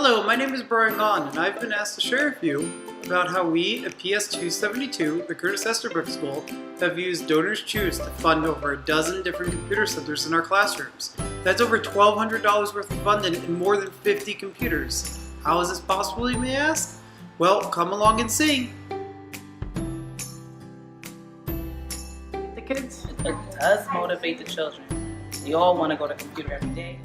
Hello, my name is Brian Gahn, and I've been asked to share with you about how we at PS272, the Curtis Estabrook School, have used Donors Choose to fund over a dozen different computer centers in our classrooms. That's over $1,200 worth of funding and more than 50 computers. How is this possible, you may ask? Well, come along and see. The kids, it does motivate the children. They all want to go to computer every day.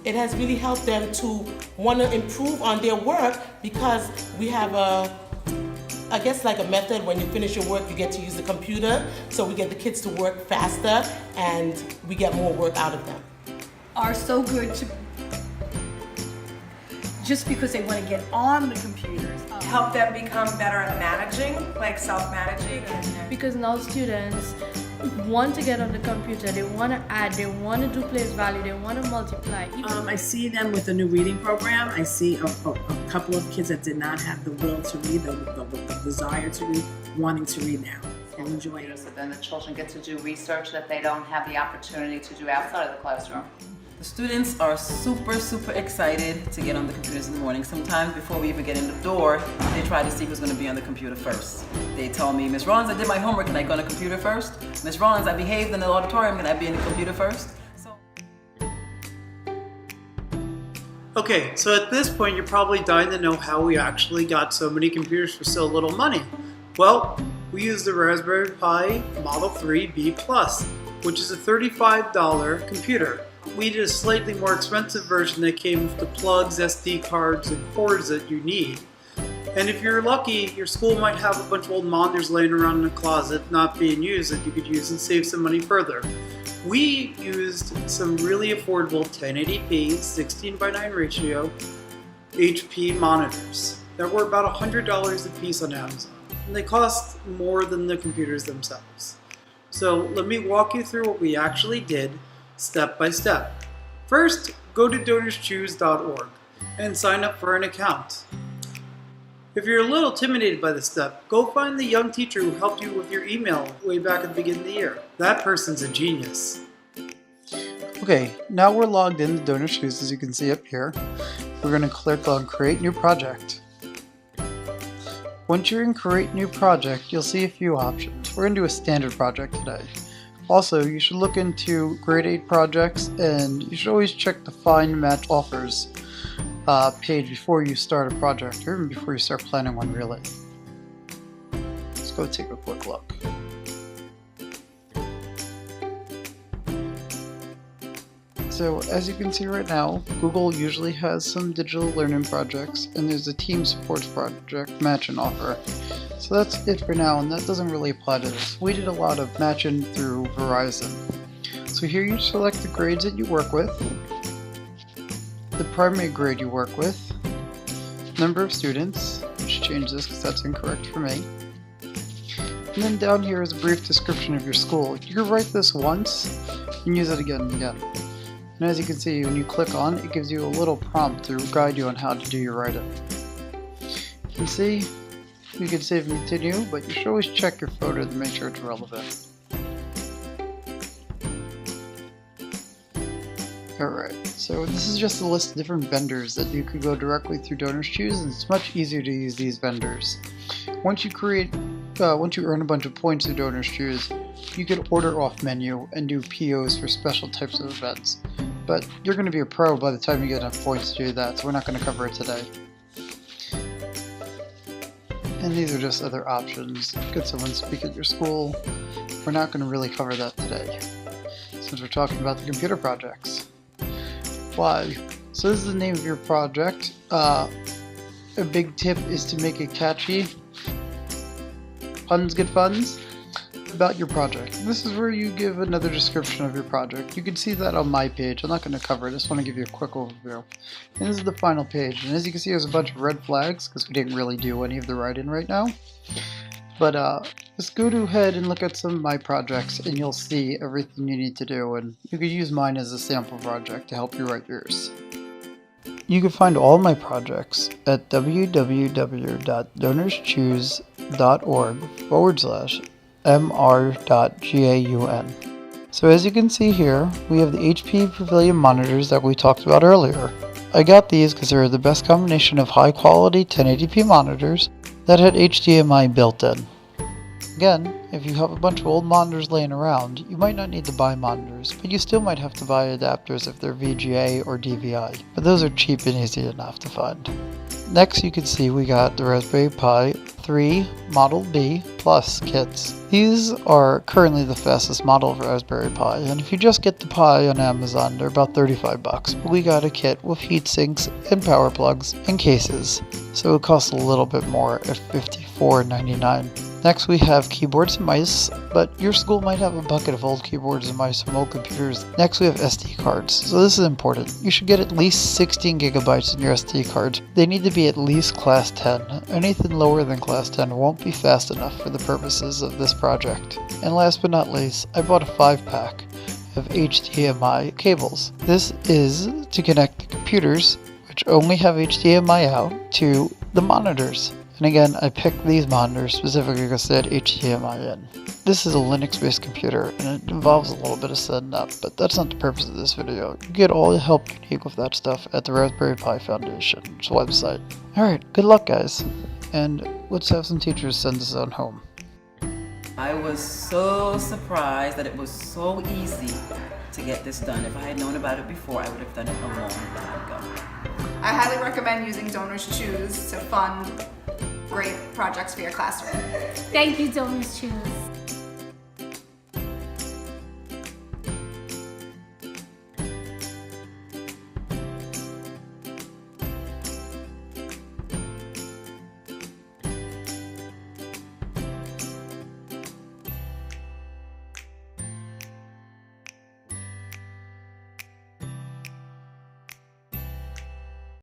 It has really helped them to want to improve on their work because we have I guess like a method. When you finish your work, you get to use the computer. So we get the kids to work faster and we get more work out of them. Are so good to just because they want to get on the computers. Help them become better at managing, like self-managing. Because now students want to get on the computer, they want to add, they want to do place value, they want to multiply. I see them with the new reading program. I see a couple of kids that did not have the will to read, the desire to read, wanting to read now and enjoying it. So then the children get to do research that they don't have the opportunity to do outside of the classroom. The students are super excited to get on the computers in the morning. Sometimes before we even get in the door, they try to see who's going to be on the computer first. They tell me, Ms. Rollins, I did my homework, can I go on the computer first? Ms. Rollins, I behaved in the auditorium, can I be in the computer first? Okay, so at this point you're probably dying to know how we actually got so many computers for so little money. Well, we used the Raspberry Pi Model 3 B+, which is a $35 computer. We did a slightly more expensive version that came with the plugs, SD cards, and cords that you need. And if you're lucky, your school might have a bunch of old monitors laying around in a closet not being used that you could use and save some money further. We used some really affordable 1080p 16:9 ratio HP monitors that were about $100 a piece on Amazon. And they cost more than the computers themselves. So let me walk you through what we actually did step by step. First, go to donorschoose.org and sign up for an account. If you're a little intimidated by this step, go find the young teacher who helped you with your email way back at the beginning of the year. That person's a genius. Okay, now we're logged into Donors Choose, as you can see up here. We're going to click on Create New Project. Once you're in Create New Project, you'll see a few options. We're going to do a standard project today. Also, you should look into grade 8 projects, and you should always check the Find Match Offers page before you start a project, or even before you start planning one really. Let's go take a quick look. So as you can see right now, Google usually has some digital learning projects, and there's a team supports project match and offer. So that's it for now, and that doesn't really apply to this. We did a lot of matching through Verizon. So here you select the grades that you work with, the primary grade you work with, number of students, which change this because that's incorrect for me. And then down here is a brief description of your school. You can write this once and use it again and again. And as you can see, when you click on it, it gives you a little prompt to guide you on how to do your writing. You can see, you can save and continue, but you should always check your photo to make sure it's relevant. Alright, so this is just a list of different vendors that you could go directly through Donors Choose, and it's much easier to use these vendors. Once you earn a bunch of points through Donors Choose, you can order off menu and do POs for special types of events. But you're going to be a pro by the time you get enough points to do that, so we're not going to cover it today. And these are just other options. Get someone to speak at your school. We're not going to really cover that today, since we're talking about the computer projects. Why? So this is the name of your project. A big tip is to make it catchy. Puns get funds. About your project. This is where you give another description of your project. You can see that on my page. I'm not going to cover it. I just want to give you a quick overview. And this is the final page. And as you can see, there's a bunch of red flags because we didn't really do any of the writing right now. But just go ahead and look at some of my projects and you'll see everything you need to do. And you could use mine as a sample project to help you write yours. You can find all my projects at www.donorschoose.org/mr.gaun. So as you can see here, we have the HP Pavilion monitors that we talked about earlier. I got these because they were the best combination of high quality 1080p monitors that had HDMI built in. Again, if you have a bunch of old monitors laying around, you might not need to buy monitors, but you still might have to buy adapters if they're VGA or DVI, but those are cheap and easy enough to find. Next you can see we got the Raspberry Pi 3 Model B Plus kits. These are currently the fastest model of Raspberry Pi, and if you just get the Pi on Amazon, they're about $35, but we got a kit with heat sinks and power plugs and cases, so it costs a little bit more at $54.99. Next we have keyboards and mice, but your school might have a bucket of old keyboards and mice from old computers. Next we have SD cards, so this is important. You should get at least 16 gigabytes in your SD cards. They need to be at least class 10. Anything lower than class 10 won't be fast enough for the purposes of this project. And last but not least, I bought a 5-pack of HDMI cables. This is to connect the computers, which only have HDMI out, to the monitors. And again, I picked these monitors specifically because they had HDMI in. This is a Linux-based computer, and it involves a little bit of setting up, but that's not the purpose of this video. You get all the help you need with that stuff at the Raspberry Pi Foundation's website. Alright, good luck guys, and let's have some teachers send us on home. I was so surprised that it was so easy to get this done. If I had known about it before, I would have done it a long time ago. I highly recommend using Donors Choose to fund great projects for your classroom. Thank you, Donors Choose.